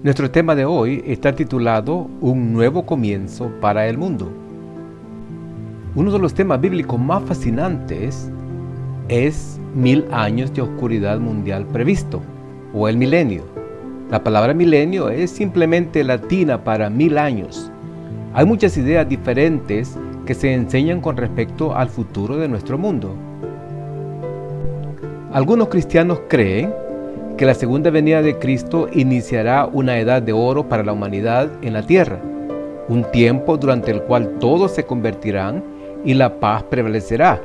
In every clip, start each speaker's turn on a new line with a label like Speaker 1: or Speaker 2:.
Speaker 1: Nuestro tema de hoy está titulado Un nuevo comienzo para el mundo. Uno de los temas bíblicos más fascinantes es 1000 años de oscuridad mundial previsto, o el milenio. La palabra milenio es simplemente latina para 1000 años. Hay muchas ideas diferentes que se enseñan con respecto al futuro de nuestro mundo. Algunos cristianos creen que la segunda venida de Cristo iniciará una edad de oro para la humanidad en la tierra, un tiempo durante el cual todos se convertirán y la paz prevalecerá.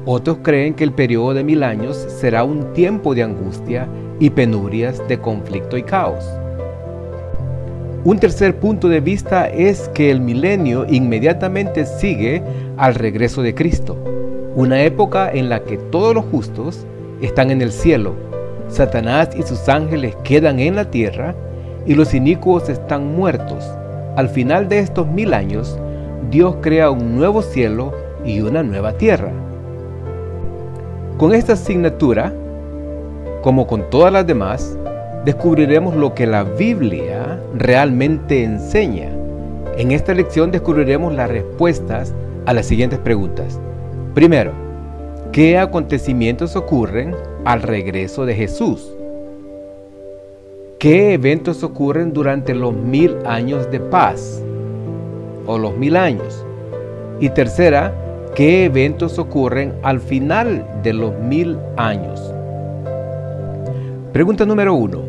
Speaker 1: Otros creen que el periodo de 1000 años será un tiempo de angustia y penurias, de conflicto y caos. Un tercer punto de vista es que el milenio inmediatamente sigue al regreso de Cristo, una época en la que todos los justos están en el cielo, Satanás y sus ángeles quedan en la tierra y los inicuos están muertos. Al final de estos 1000 años, Dios crea un nuevo cielo y una nueva tierra. Con esta asignatura, como con todas las demás, descubriremos lo que la Biblia realmente enseña. En esta lección descubriremos las respuestas a las siguientes preguntas. Primero, ¿qué acontecimientos ocurren al regreso de Jesús? ¿Qué eventos ocurren durante los 1000 años de paz o los 1000 años? Y tercera, ¿qué eventos ocurren al final de los 1000 años? Pregunta número 1.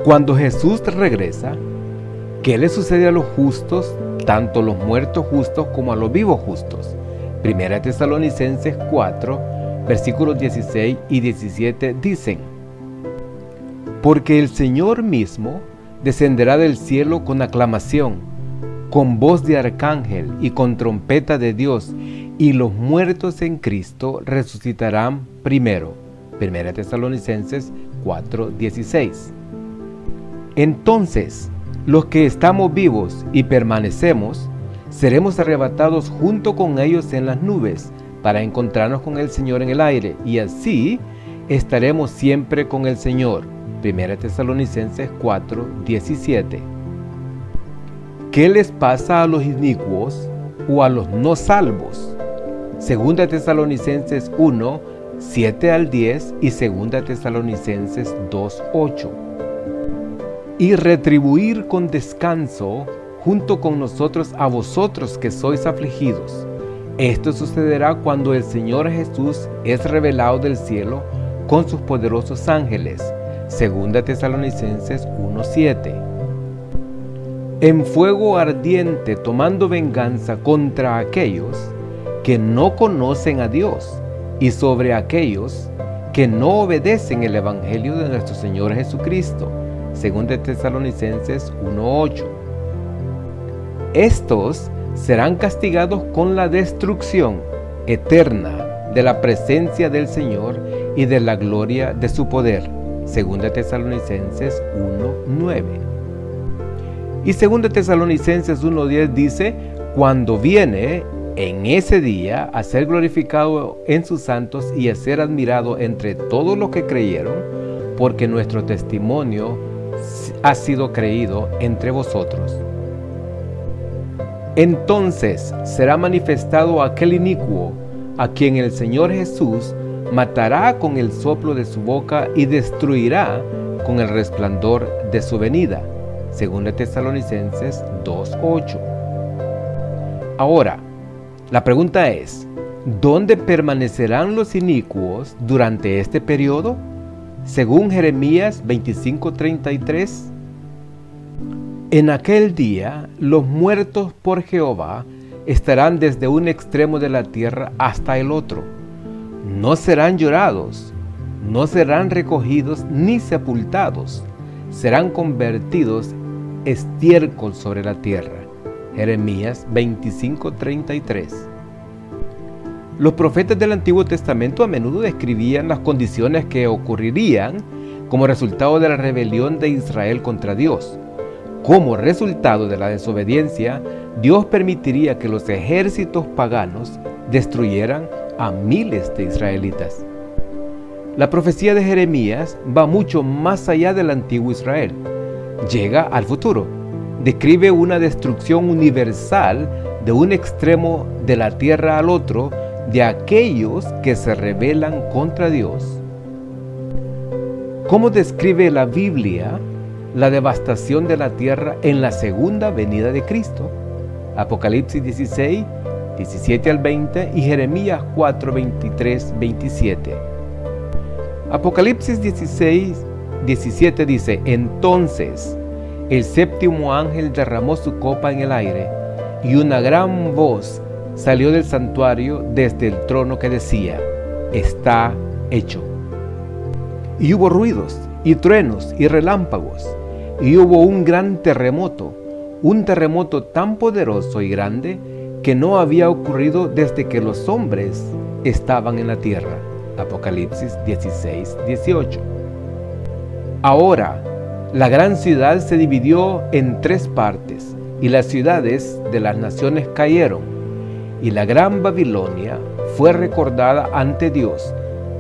Speaker 1: Cuando Jesús regresa, ¿qué le sucede a los justos, tanto los muertos justos como a los vivos justos? 1 Tesalonicenses 4, versículos 16 y 17 dicen: Porque el Señor mismo descenderá del cielo con aclamación, con voz de arcángel y con trompeta de Dios, y los muertos en Cristo resucitarán primero. 1 Tesalonicenses 4, 16. Entonces, los que estamos vivos y permanecemos, seremos arrebatados junto con ellos en las nubes, para encontrarnos con el Señor en el aire, y así estaremos siempre con el Señor. 1 Tesalonicenses 4, 17. ¿Qué les pasa a los inicuos o a los no salvos? 2 Tesalonicenses 1, 7 al 10 y 2 Tesalonicenses 2, 8. Y retribuir con descanso junto con nosotros a vosotros que sois afligidos. Esto sucederá cuando el Señor Jesús es revelado del cielo con sus poderosos ángeles. 2 Tesalonicenses 1:7. En fuego ardiente, tomando venganza contra aquellos que no conocen a Dios y sobre aquellos que no obedecen el evangelio de nuestro Señor Jesucristo. 2 Tesalonicenses 1:8. Estos serán castigados con la destrucción eterna de la presencia del Señor y de la gloria de su poder. 2 Tesalonicenses 1:9. Y 2 Tesalonicenses 1:10 dice: Cuando viene en ese día a ser glorificado en sus santos y a ser admirado entre todos los que creyeron, porque nuestro testimonio ha sido creído entre vosotros. Entonces será manifestado aquel inicuo, a quien el Señor Jesús matará con el soplo de su boca y destruirá con el resplandor de su venida. 2 Tesalonicenses 2:8. Ahora, la pregunta es: ¿dónde permanecerán los inicuos durante este periodo? Según Jeremías 25:33, en aquel día los muertos por Jehová estarán desde un extremo de la tierra hasta el otro. No serán llorados, no serán recogidos ni sepultados, serán convertidos estiércol sobre la tierra. Jeremías 25:33. Los profetas del Antiguo Testamento a menudo describían las condiciones que ocurrirían como resultado de la rebelión de Israel contra Dios. Como resultado de la desobediencia, Dios permitiría que los ejércitos paganos destruyeran a miles de israelitas. La profecía de Jeremías va mucho más allá del antiguo Israel. llega al futuro. Describe una destrucción universal de un extremo de la tierra al otro de aquellos que se rebelan contra Dios. ¿Cómo describe la Biblia la devastación de la tierra en la segunda venida de Cristo? Apocalipsis 16, 17 al 20 y Jeremías 4, 23, 27. Apocalipsis 16, 17 dice: Entonces el séptimo ángel derramó su copa en el aire, y una gran voz salió del santuario desde el trono que decía: Está hecho. Y hubo ruidos, y truenos, y relámpagos, y hubo un gran terremoto, un terremoto tan poderoso y grande que no había ocurrido desde que los hombres estaban en la tierra. Apocalipsis 16, 18. Ahora, la gran ciudad se dividió en 3 partes, y las ciudades de las naciones cayeron, y la gran Babilonia fue recordada ante Dios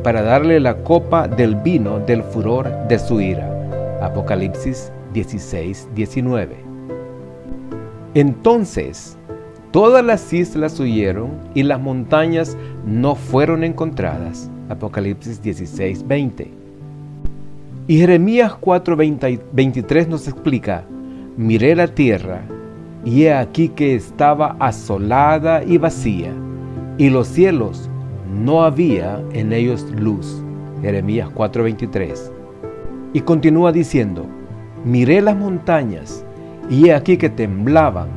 Speaker 1: para darle la copa del vino del furor de su ira. Apocalipsis 16, 19. Entonces todas las islas huyeron y las montañas no fueron encontradas. Apocalipsis 16, 20. Y Jeremías 4, 23 nos explica: Miré la tierra, y he aquí que estaba asolada y vacía, y los cielos no había en ellos luz. Jeremías 4, 23. Y continúa diciendo: Miré las montañas, y he aquí que temblaban,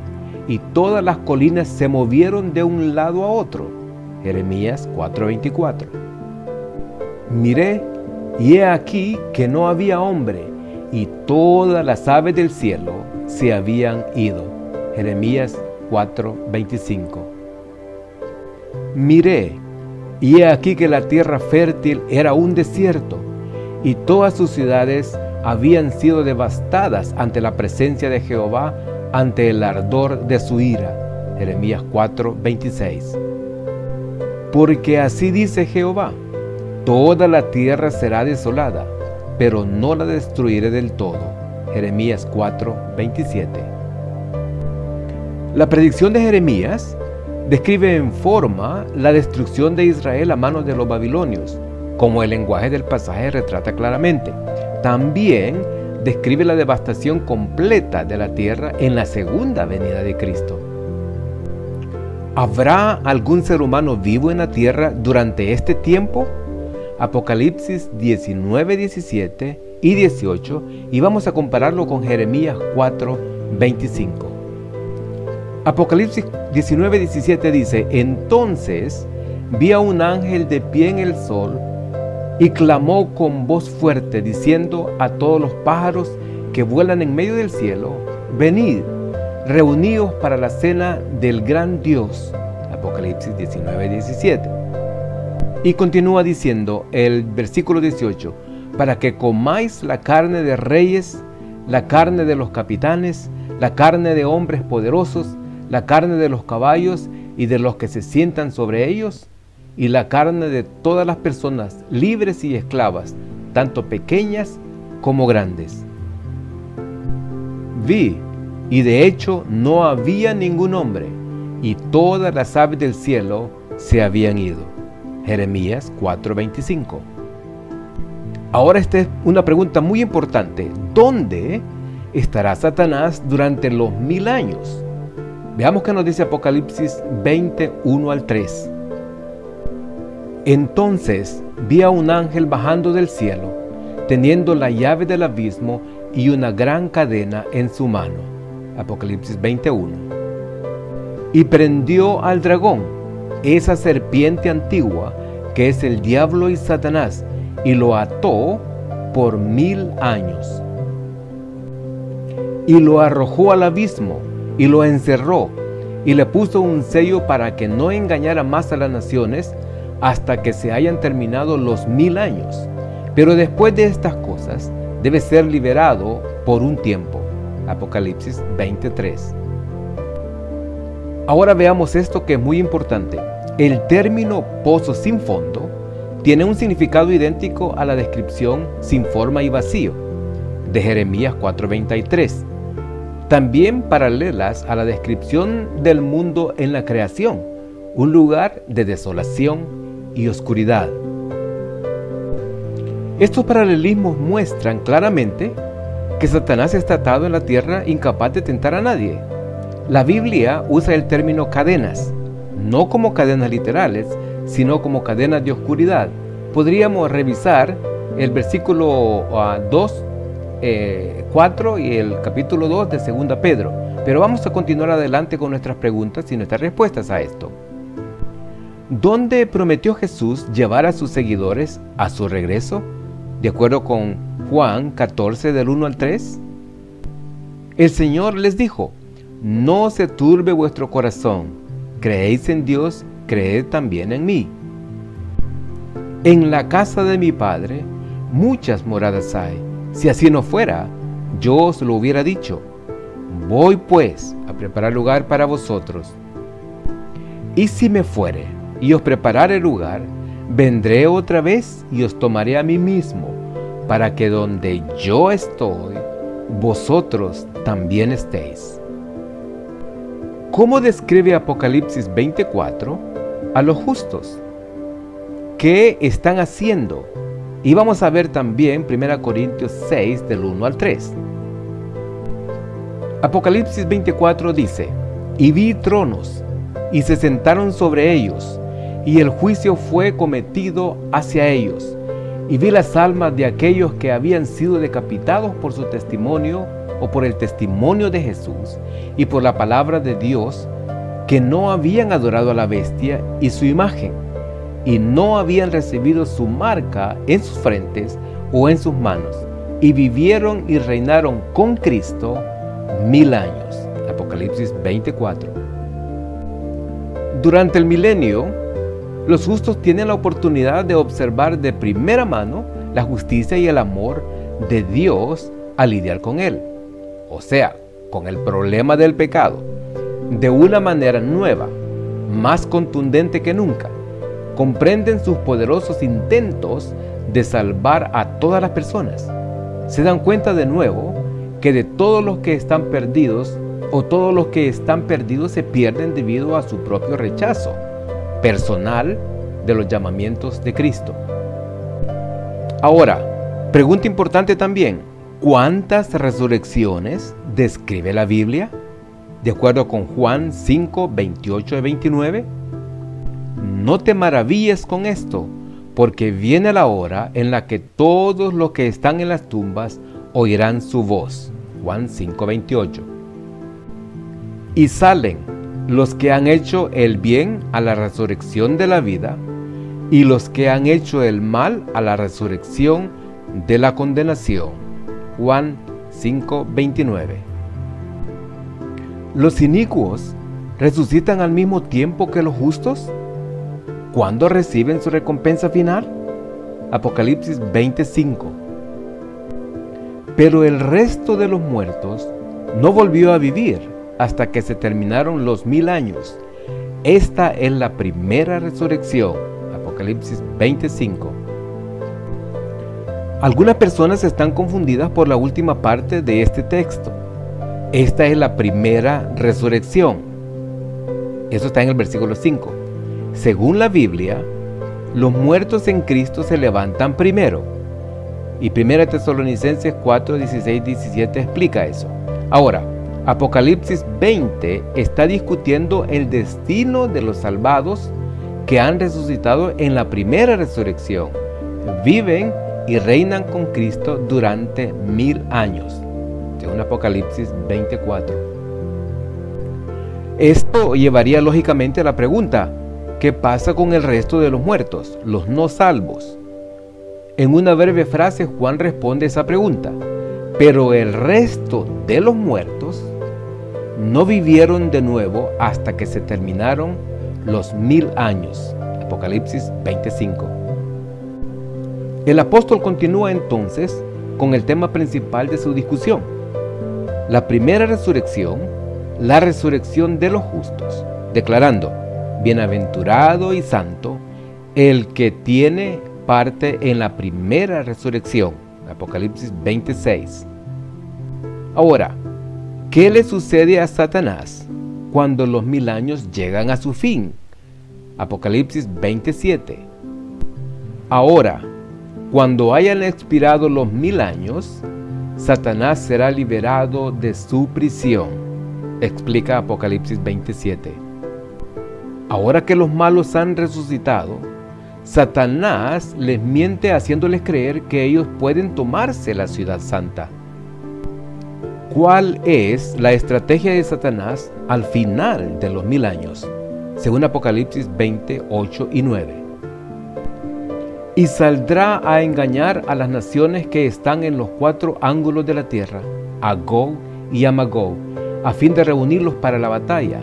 Speaker 1: y todas las colinas se movieron de un lado a otro. Jeremías 4, 24. Miré, y he aquí que no había hombre, y todas las aves del cielo se habían ido. Jeremías 4, 25. Miré, y he aquí que la tierra fértil era un desierto, y todas sus ciudades habían sido devastadas ante la presencia de Jehová, ante el ardor de su ira. Jeremías 4, 26. Porque así dice Jehová: toda la tierra será desolada, pero no la destruiré del todo. Jeremías 4, 27. La predicción de Jeremías describe en forma la destrucción de Israel a manos de los babilonios, como el lenguaje del pasaje retrata claramente. También describe la devastación completa de la tierra en la segunda venida de Cristo. ¿Habrá algún ser humano vivo en la tierra durante este tiempo? Apocalipsis 19, 17 y 18, y vamos a compararlo con Jeremías 4, 25. Apocalipsis 19, 17 dice: Entonces vi a un ángel de pie en el sol, y clamó con voz fuerte, diciendo a todos los pájaros que vuelan en medio del cielo: Venid, reuníos para la cena del gran Dios. Apocalipsis 19, 17. Y continúa diciendo el versículo 18: Para que comáis la carne de reyes, la carne de los capitanes, la carne de hombres poderosos, la carne de los caballos y de los que se sientan sobre ellos, y la carne de todas las personas libres y esclavas, tanto pequeñas como grandes. Vi, y de hecho no había ningún hombre, y todas las aves del cielo se habían ido. Jeremías 4:25. Ahora esta es una pregunta muy importante. ¿Dónde estará Satanás durante los 1000 años? Veamos qué nos dice Apocalipsis 21 al 3. Entonces vi a un ángel bajando del cielo, teniendo la llave del abismo y una gran cadena en su mano. Apocalipsis 21. Y prendió al dragón, esa serpiente antigua, que es el diablo y Satanás, y lo ató por 1000 años. Y lo arrojó al abismo, y lo encerró, y le puso un sello para que no engañara más a las naciones, hasta que se hayan terminado los 1000 años. Pero después de estas cosas, debe ser liberado por un tiempo. Apocalipsis 23. Ahora veamos esto que es muy importante. El término pozo sin fondo tiene un significado idéntico a la descripción sin forma y vacío. de Jeremías 4:23, también paralelas a la descripción del mundo en la creación, un lugar de desolación y oscuridad. Estos paralelismos muestran claramente que Satanás está atado en la tierra, incapaz de tentar a nadie. La Biblia usa el término cadenas, no como cadenas literales, sino como cadenas de oscuridad. Podríamos revisar el versículo 2, 4 y el capítulo 2 de 2 Pedro, pero vamos a continuar adelante con nuestras preguntas y nuestras respuestas a esto. ¿Dónde prometió Jesús llevar a sus seguidores a su regreso? De acuerdo con Juan 14 del 1 al 3. El Señor les dijo: no se turbe vuestro corazón, creéis en Dios, creed también en mí. En la casa de mi Padre muchas moradas hay. Si así no fuera, yo os lo hubiera dicho. Voy pues a preparar lugar para vosotros. Y si me fuere y os preparare lugar, vendré otra vez y os tomaré a mí mismo, para que donde yo estoy, vosotros también estéis. ¿Cómo describe Apocalipsis 24 a los justos? ¿Qué están haciendo? Y vamos a ver también 1 Corintios 6 del 1 al 3. Apocalipsis 24 dice: y vi tronos, y se sentaron sobre ellos, y el juicio fue cometido hacia ellos. Y vi las almas de aquellos que habían sido decapitados por su testimonio o por el testimonio de Jesús y por la palabra de Dios, que no habían adorado a la bestia y su imagen, y no habían recibido su marca en sus frentes o en sus manos, y vivieron y reinaron con Cristo 1000 años. Apocalipsis 24. Durante el milenio, los justos tienen la oportunidad de observar de primera mano la justicia y el amor de Dios al lidiar con él, o sea, con el problema del pecado, de una manera nueva, más contundente que nunca. Comprenden sus poderosos intentos de salvar a todas las personas. Se dan cuenta de nuevo que de todos los que están perdidos, o todos los que están perdidos se pierden debido a su propio rechazo personal de los llamamientos de Cristo. Ahora, pregunta importante también: ¿cuántas resurrecciones describe la Biblia? De acuerdo con Juan 5, 28 y 29. No te maravilles con esto, porque viene la hora en la que todos los que están en las tumbas oirán su voz. Juan 5, 28. Y salen los que han hecho el bien a la resurrección de la vida, y los que han hecho el mal a la resurrección de la condenación. Juan 5, 29. ¿Los inicuos resucitan al mismo tiempo que los justos? ¿Cuándo reciben su recompensa final? Apocalipsis 25. Pero el resto de los muertos no volvió a vivir hasta que se terminaron los 1000 años. Esta es la primera resurrección. Apocalipsis 25. Algunas personas están confundidas por la última parte de este texto. Esta es la primera resurrección. Eso está en el versículo 5. Según la Biblia, los muertos en Cristo se levantan primero. Y 1 Tesalonicenses 4, 16, 17 explica eso. Ahora, Apocalipsis 20 está discutiendo el destino de los salvados que han resucitado en la primera resurrección. Viven y reinan con Cristo durante 1000 años, según Apocalipsis 24. Esto llevaría lógicamente a la pregunta: ¿qué pasa con el resto de los muertos, los no salvos? En una breve frase, Juan responde esa pregunta: pero el resto de los muertos no vivieron de nuevo hasta que se terminaron los 1000 años. Apocalipsis 25. El apóstol continúa entonces con el tema principal de su discusión: la primera resurrección, la resurrección de los justos, declarando: bienaventurado y santo el que tiene parte en la primera resurrección. Apocalipsis 26. Ahora, ¿qué le sucede a Satanás cuando los 1000 años llegan a su fin? Apocalipsis 27. Ahora, cuando hayan expirado los 1000 años, Satanás será liberado de su prisión, explica Apocalipsis 27. Ahora que los malos han resucitado, Satanás les miente haciéndoles creer que ellos pueden tomarse la ciudad santa. ¿Cuál es la estrategia de Satanás al final de los 1000 años? Según Apocalipsis 20, 8 y 9. Y saldrá a engañar a las naciones que están en los 4 ángulos de la tierra, a Gog y a Magog, a fin de reunirlos para la batalla,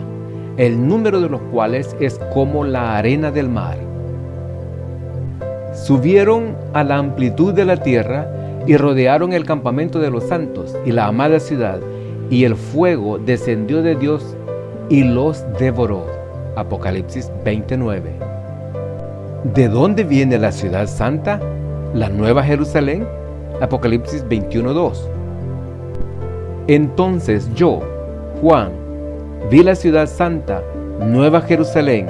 Speaker 1: el número de los cuales es como la arena del mar. Subieron a la amplitud de la tierra y rodearon el campamento de los santos y la amada ciudad, y el fuego descendió de Dios y los devoró. Apocalipsis 29. ¿De dónde viene la ciudad santa? ¿La nueva Jerusalén? Apocalipsis 21:2. Entonces yo, Juan, vi la ciudad santa, nueva Jerusalén,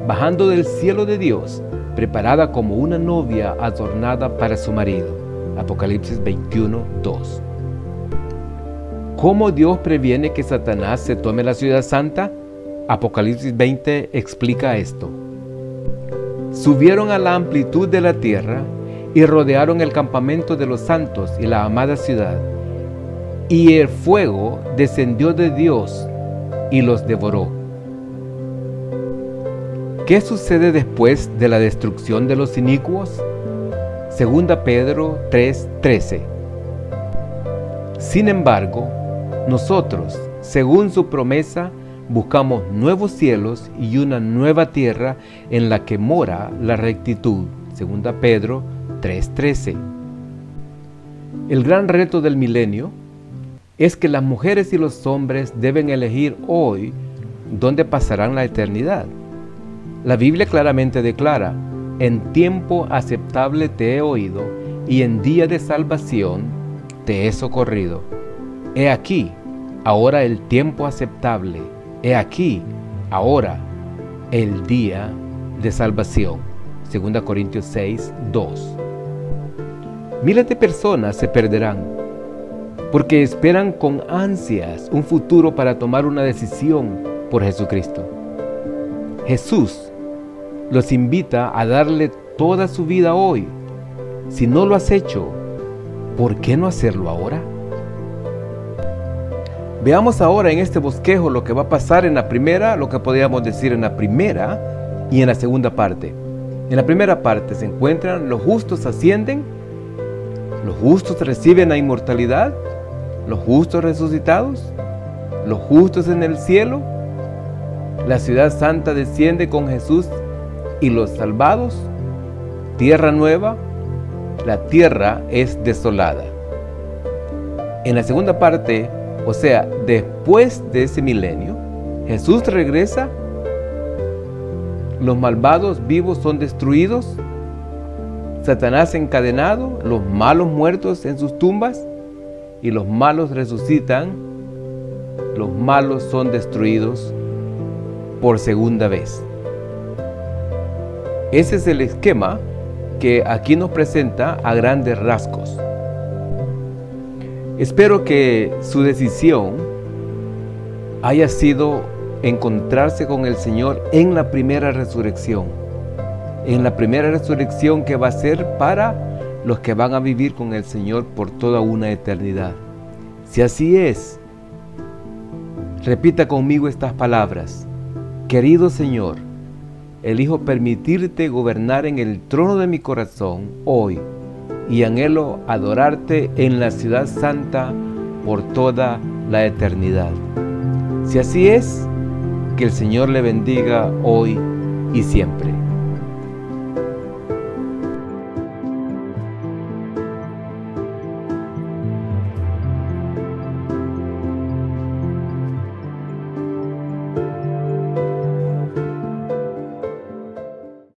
Speaker 1: bajando del cielo de Dios, preparada como una novia adornada para su marido. Apocalipsis 21:2. ¿Cómo Dios previene que Satanás se tome la ciudad santa? Apocalipsis 20 explica esto. Subieron a la amplitud de la tierra y rodearon el campamento de los santos y la amada ciudad, y el fuego descendió de Dios y los devoró. ¿Qué sucede después de la destrucción de los inicuos? Segunda Pedro 3:13. Sin embargo, nosotros, según su promesa, buscamos nuevos cielos y una nueva tierra en la que mora la rectitud. Segunda Pedro 3:13. El gran reto del milenio es que las mujeres y los hombres deben elegir hoy dónde pasarán la eternidad. La Biblia claramente declara: en tiempo aceptable te he oído, y en día de salvación te he socorrido. He aquí, ahora el tiempo aceptable. He aquí, ahora el día de salvación. 2 Corintios 6:2. Miles de personas se perderán porque esperan con ansias un futuro para tomar una decisión por Jesucristo. Jesús los invita a darle toda su vida hoy. Si no lo has hecho, ¿por qué no hacerlo ahora? Veamos ahora en este bosquejo lo que va a pasar en la primera, lo que podríamos decir en la primera y en la segunda parte. En la primera parte se encuentran: los justos ascienden, los justos reciben la inmortalidad, los justos resucitados, los justos en el cielo, la ciudad santa desciende con Jesús y los salvados, tierra nueva, la tierra es desolada. En la segunda parte, o sea, después de ese milenio, Jesús regresa, los malvados vivos son destruidos, Satanás encadenado, los malos muertos en sus tumbas, y los malos resucitan, los malos son destruidos por segunda vez. Ese es el esquema que aquí nos presenta a grandes rasgos. Espero que su decisión haya sido encontrarse con el Señor en la primera resurrección. En la primera resurrección que va a ser para los que van a vivir con el Señor por toda una eternidad. Si así es, repita conmigo estas palabras: querido Señor, elijo permitirte gobernar en el trono de mi corazón hoy, y anhelo adorarte en la ciudad santa por toda la eternidad. Si así es, que el Señor le bendiga hoy y siempre.